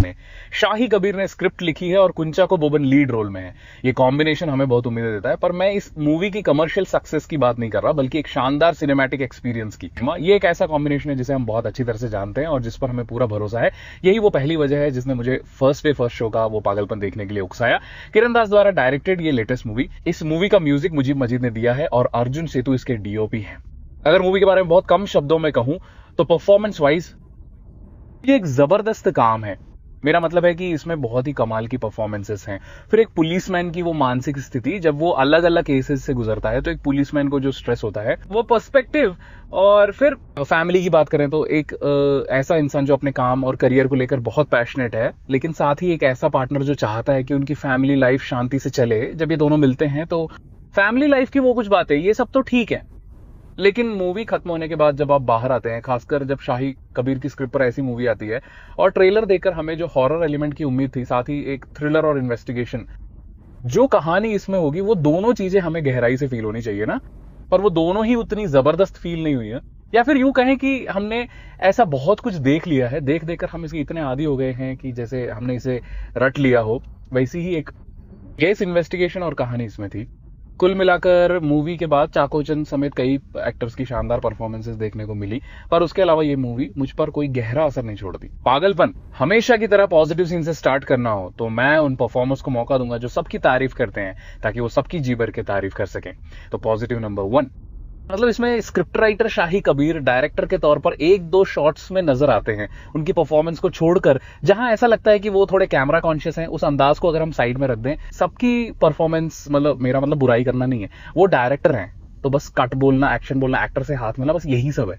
ने। शाही कबीर ने स्क्रिप्ट लिखी है और कुंचा को बोबन लीड रोल में है। ये कॉम्बिनेशन हमें बहुत उम्मीदें देता है, पर मैं इस मूवी की कमर्शियल सक्सेस की बात नहीं कर रहा, बल्कि एक शानदार सिनेमैटिक एक्सपीरियंस की। ये एक ऐसा कॉम्बिनेशन है जिसे हम बहुत अच्छी तरह से जानते हैं और जिस पर हमें पूरा भरोसा है। यही वो पहली वजह है जिसने मुझे फर्स्ट डे फर्स्ट शो का वो पागलपन देखने के लिए उकसाया। किरण दास द्वारा डायरेक्टेड ये लेटेस्ट मूवी, इस मूवी का म्यूजिक मुजीब मजीद ने दिया है और अर्जुन सेतु इसके डीओपी है। अगर मूवी के बारे में बहुत कम शब्दों में कहूं तो परफॉर्मेंस वाइज ये एक जबरदस्त काम है। मेरा मतलब है कि इसमें बहुत ही कमाल की परफॉर्मेंसेस हैं। फिर एक पुलिसमैन की वो मानसिक स्थिति, जब वो अलग अलग केसेस से गुजरता है तो एक पुलिसमैन को जो स्ट्रेस होता है वो पर्सपेक्टिव। और फिर फैमिली की बात करें तो एक ऐसा इंसान जो अपने काम और करियर को लेकर बहुत पैशनेट है, लेकिन साथ ही एक ऐसा पार्टनर जो चाहता है कि उनकी फैमिली लाइफ शांति से चले। जब ये दोनों मिलते हैं तो फैमिली लाइफ की वो कुछ बातें, ये सब तो ठीक है, लेकिन मूवी खत्म होने के बाद जब आप बाहर आते हैं, खासकर जब शाही कबीर की स्क्रिप्ट पर ऐसी मूवी आती है और ट्रेलर देखकर हमें जो हॉरर एलिमेंट की उम्मीद थी, साथ ही एक थ्रिलर और इन्वेस्टिगेशन, जो कहानी इसमें होगी वो दोनों चीजें हमें गहराई से फील होनी चाहिए ना, पर वो दोनों ही उतनी जबरदस्त फील नहीं हुई है। या फिर यूं कहें कि हमने ऐसा बहुत कुछ देख लिया है, देख देखकर हम इसके इतने आदी हो गए हैं कि जैसे हमने इसे रट लिया हो। वैसी ही एक केस इन्वेस्टिगेशन और कहानी इसमें थी। कुल मिलाकर मूवी के बाद चाकोचंद समेत कई एक्टर्स की शानदार परफॉर्मेंसेस देखने को मिली, पर उसके अलावा ये मूवी मुझ पर कोई गहरा असर नहीं छोड़ती। पागलपन हमेशा की तरह पॉजिटिव सीन से स्टार्ट करना हो तो मैं उन परफॉर्मर्स को मौका दूंगा जो सबकी तारीफ करते हैं, ताकि वो सबकी जी भर के तारीफ कर सकें। तो पॉजिटिव नंबर 1, मतलब इसमें स्क्रिप्ट राइटर शाही कबीर डायरेक्टर के तौर पर एक दो शॉट्स में नजर आते हैं। उनकी परफॉर्मेंस को छोड़कर जहां ऐसा लगता है कि वो थोड़े कैमरा कॉन्शियस हैं, उस अंदाज को अगर हम साइड में रख दें, सबकी परफॉर्मेंस, मतलब मेरा मतलब बुराई करना नहीं है, वो डायरेक्टर हैं तो बस कट बोलना, एक्शन बोलना, एक्टर से हाथ मिलना, बस यही सब है।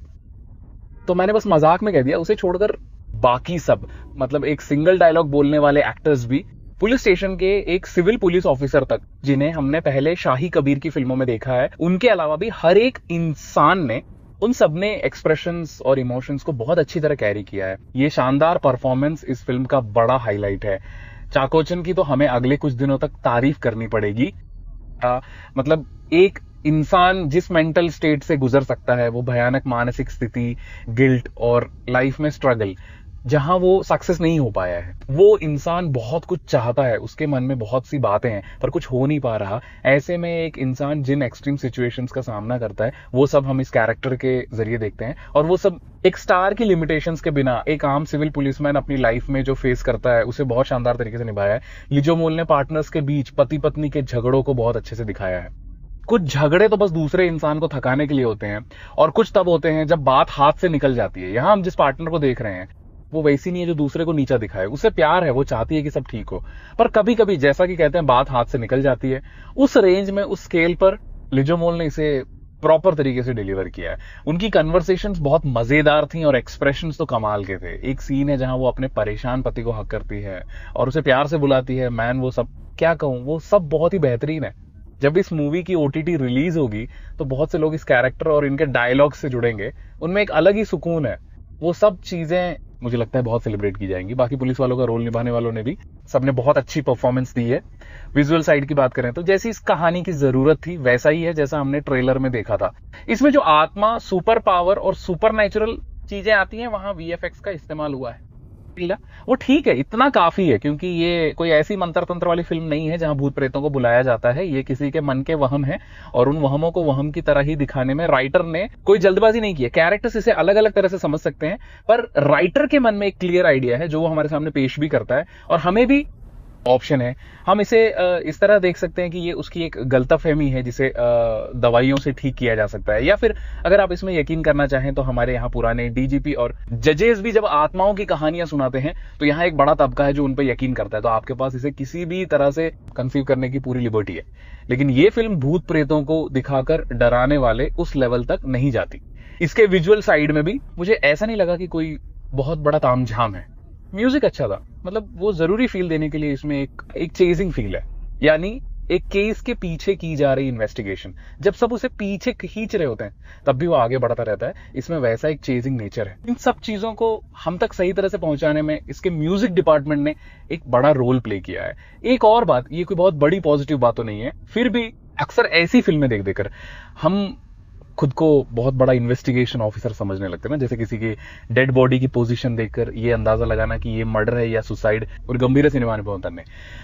तो मैंने बस मजाक में कह दिया, उसे छोड़कर बाकी सब, मतलब एक सिंगल डायलॉग बोलने वाले एक्टर्स भी, पुलिस स्टेशन के एक सिविल पुलिस ऑफिसर तक, जिन्हें हमने पहले शाही कबीर की फिल्मों में देखा है, उनके अलावा भी हर एक इंसान ने, उन सब ने एक्सप्रेशंस और इमोशंस को बहुत अच्छी तरह कैरी किया है। ये शानदार परफॉर्मेंस इस फिल्म का बड़ा हाईलाइट है। चाकोचंद की तो हमें अगले कुछ दिनों तक तारीफ करनी पड़ेगी। मतलब एक इंसान जिस मेंटल स्टेट से गुजर सकता है, वो भयानक मानसिक स्थिति, गिल्ट और लाइफ में स्ट्रगल, जहां वो सक्सेस नहीं हो पाया है, वो इंसान बहुत कुछ चाहता है, उसके मन में बहुत सी बातें हैं पर कुछ हो नहीं पा रहा। ऐसे में एक इंसान जिन एक्सट्रीम सिचुएशंस का सामना करता है, वो सब हम इस कैरेक्टर के जरिए देखते हैं। और वो सब एक स्टार की लिमिटेशंस के बिना एक आम सिविल पुलिसमैन अपनी लाइफ में जो फेस करता है, उसे बहुत शानदार तरीके से निभाया है। लिजो मोल ने पार्टनर्स के बीच पति पत्नी के झगड़ों को बहुत अच्छे से दिखाया है। कुछ झगड़े तो बस दूसरे इंसान को थकाने के लिए होते हैं, और कुछ तब होते हैं जब बात हाथ से निकल जाती है। यहां हम जिस पार्टनर को देख रहे हैं वो वैसी नहीं है जो दूसरे को नीचा दिखाए, उसे प्यार है, वो चाहती है कि सब ठीक हो, पर कभी कभी जैसा कि कहते हैं बात हाथ से निकल जाती है। उस रेंज में, उस स्केल पर लिजो मोल ने इसे प्रॉपर तरीके से डिलीवर किया है। उनकी कन्वर्सेशंस बहुत मजेदार थी और एक्सप्रेशंस तो कमाल के थे। एक सीन है जहां वो अपने परेशान पति को हक करती है और उसे प्यार से बुलाती है मैन, वो सब क्या कहूं, वो सब बहुत ही बेहतरीन है। जब इस मूवी की ओटीटी रिलीज होगी तो बहुत से लोग इस कैरेक्टर और इनके डायलॉग से जुड़ेंगे, उनमें एक अलग ही सुकून है। वो सब चीजें मुझे लगता है बहुत सेलिब्रेट की जाएंगी। बाकी पुलिस वालों का रोल निभाने वालों ने भी सबने बहुत अच्छी परफॉर्मेंस दी है। विजुअल साइड की बात करें तो जैसी इस कहानी की जरूरत थी वैसा ही है जैसा हमने ट्रेलर में देखा था। इसमें जो आत्मा, सुपर पावर और सुपर नेचुरल चीजें आती हैं, वहां वीएफएक्स का इस्तेमाल हुआ है, वो ठीक है, इतना काफी है, क्योंकि ये कोई ऐसी मंत्र तंत्र वाली फिल्म नहीं है जहां भूत प्रेतों को बुलाया जाता है। ये किसी के मन के वहम है और उन वहमों को वहम की तरह ही दिखाने में राइटर ने कोई जल्दबाजी नहीं की है। कैरेक्टर्स इसे अलग अलग तरह से समझ सकते हैं, पर राइटर के मन में एक क्लियर आइडिया है जो वो हमारे सामने पेश भी करता है, और हमें भी ऑप्शन है। हम इसे इस तरह देख सकते हैं कि ये उसकी एक गलतफहमी है जिसे दवाइयों से ठीक किया जा सकता है, या फिर अगर आप इसमें यकीन करना चाहें तो हमारे यहाँ पुराने डीजीपी और जजेस भी जब आत्माओं की कहानियां सुनाते हैं तो यहाँ एक बड़ा तबका है जो उन पर यकीन करता है, तो आपके पास इसे किसी भी तरह से कंसीव करने की पूरी लिबर्टी है। लेकिन ये फिल्म भूत प्रेतों को दिखाकर डराने वाले उस लेवल तक नहीं जाती। इसके विजुअल साइड में भी मुझे ऐसा नहीं लगा कि कोई बहुत बड़ा तामझाम है। म्यूजिक अच्छा था, मतलब वो जरूरी फील देने के लिए इसमें एक चेजिंग फील है, यानी एक केस के पीछे की जा रही इन्वेस्टिगेशन। जब सब उसे पीछे खींच रहे होते हैं तब भी वो आगे बढ़ता रहता है। इसमें वैसा एक चेजिंग नेचर है। इन सब चीजों को हम तक सही तरह से पहुंचाने में इसके म्यूजिक डिपार्टमेंट ने एक बड़ा रोल प्ले किया है। एक और बात, ये कोई बहुत बड़ी पॉजिटिव बात तो नहीं है, फिर भी अक्सर ऐसी फिल्में देख देकर हम खुद को बहुत बड़ा इन्वेस्टिगेशन ऑफिसर समझने लगते हैं ना, जैसे किसी की डेड बॉडी की पोजीशन देखकर ये अंदाजा लगाना कि ये मर्डर है या सुसाइड। और गंभीर सिनेमा अनुपम ने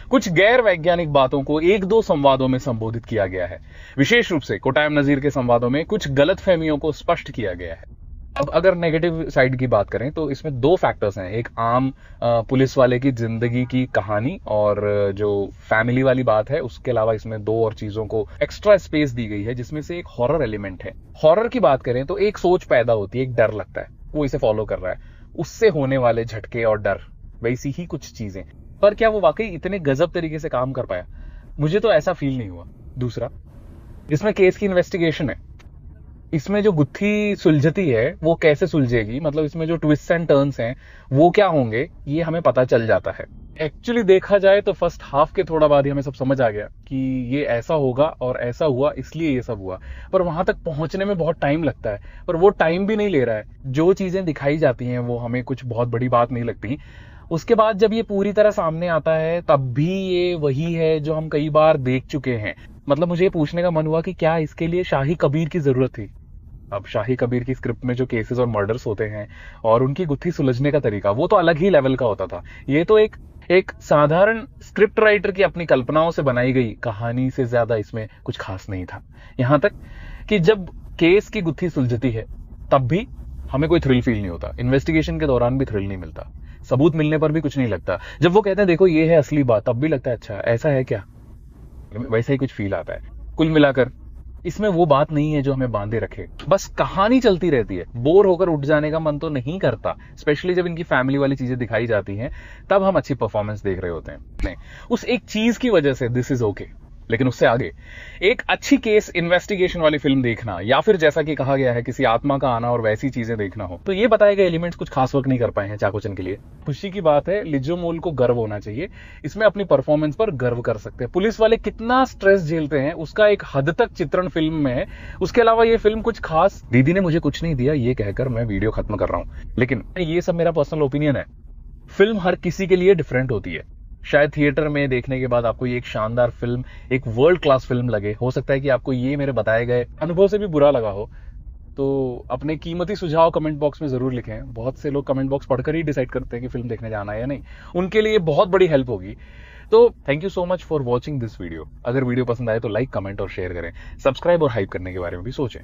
कुछ गैर वैज्ञानिक बातों को एक दो संवादों में संबोधित किया गया है। विशेष रूप से कोटायम नजीर के संवादों में कुछ गलतफहमियों को स्पष्ट किया गया है। अब अगर नेगेटिव साइड की बात करें तो इसमें दो फैक्टर्स हैं, एक आम पुलिस वाले की जिंदगी की कहानी और जो फैमिली वाली बात है, उसके अलावा इसमें दो और चीजों को एक्स्ट्रा स्पेस दी गई है, जिसमें से एक हॉरर एलिमेंट है। हॉरर की बात करें तो एक सोच पैदा होती है, एक डर लगता है, वो इसे फॉलो कर रहा है, उससे होने वाले झटके और डर, वैसी ही कुछ चीजें। पर क्या वो वाकई इतने गजब तरीके से काम कर पाया? मुझे तो ऐसा फील नहीं हुआ। दूसरा, इसमें केस की इन्वेस्टिगेशन है, इसमें जो गुत्थी सुलझती है वो कैसे सुलझेगी, मतलब इसमें जो ट्विस्ट एंड टर्न्स हैं वो क्या होंगे, ये हमें पता चल जाता है। एक्चुअली देखा जाए तो फर्स्ट हाफ के थोड़ा बाद ही हमें सब समझ आ गया कि ये ऐसा होगा और ऐसा हुआ, इसलिए ये सब हुआ। पर वहां तक पहुंचने में बहुत टाइम लगता है, पर वो टाइम भी नहीं ले रहा है। जो चीजें दिखाई जाती हैं वो हमें कुछ बहुत बड़ी बात नहीं लगती। उसके बाद जब ये पूरी तरह सामने आता है तब भी ये वही है जो हम कई बार देख चुके हैं। मतलब मुझे ये पूछने का मन हुआ कि क्या इसके लिए शाही कबीर की जरूरत थी? अब शाही कबीर की स्क्रिप्ट में जो केसेस और मर्डर्स होते हैं और उनकी गुत्थी सुलझने का तरीका, वो तो अलग ही लेवल का होता था। ये तो एक साधारण स्क्रिप्ट राइटर की अपनी कल्पनाओं से बनाई गई कहानी से ज्यादा इसमें कुछ खास नहीं था। यहां तक कि जब केस की गुत्थी सुलझती है तब भी हमें कोई थ्रिल फील नहीं होता, इन्वेस्टिगेशन के दौरान भी थ्रिल नहीं मिलता, सबूत मिलने पर भी कुछ नहीं लगता। जब वो कहते हैं देखो ये है असली बात, तब भी लगता है अच्छा ऐसा है क्या, वैसा ही कुछ फील आता है। कुल मिलाकर इसमें वो बात नहीं है जो हमें बांधे रखे, बस कहानी चलती रहती है, बोर होकर उठ जाने का मन तो नहीं करता। स्पेशली जब इनकी फैमिली वाली चीजें दिखाई जाती हैं तब हम अच्छी परफॉर्मेंस देख रहे होते हैं। नहीं, उस एक चीज की वजह से दिस इज ओके, लेकिन उससे आगे एक अच्छी केस इन्वेस्टिगेशन वाली फिल्म देखना, या फिर जैसा कि कहा गया है किसी आत्मा का आना और वैसी चीजें देखना हो, तो ये बताए गए एलिमेंट्स कुछ खास वर्क नहीं कर पाए हैं चाकोचन के लिए। खुशी की बात है, लिजो मोल को गर्व होना चाहिए, इसमें अपनी परफॉर्मेंस पर गर्व कर सकते हैं। पुलिस वाले कितना स्ट्रेस झेलते हैं उसका एक हद तक चित्रण फिल्म में है। उसके अलावा ये फिल्म कुछ खास, दीदी ने मुझे कुछ नहीं दिया ये कहकर मैं वीडियो खत्म कर रहा हूं, लेकिन ये सब मेरा पर्सनल ओपिनियन है। फिल्म हर किसी के लिए डिफरेंट होती है। शायद थिएटर में देखने के बाद आपको ये एक शानदार फिल्म, एक वर्ल्ड क्लास फिल्म लगे। हो सकता है कि आपको ये मेरे बताए गए अनुभव से भी बुरा लगा हो। तो अपने कीमती सुझाव कमेंट बॉक्स में जरूर लिखें। बहुत से लोग कमेंट बॉक्स पढ़कर ही डिसाइड करते हैं कि फिल्म देखने जाना है या नहीं, उनके लिए बहुत बड़ी हेल्प होगी। तो thank you so much for watching this video. अगर वीडियो पसंद आए तो लाइक, कमेंट और शेयर करें। सब्सक्राइब और हाइप करने के बारे में भी सोचें।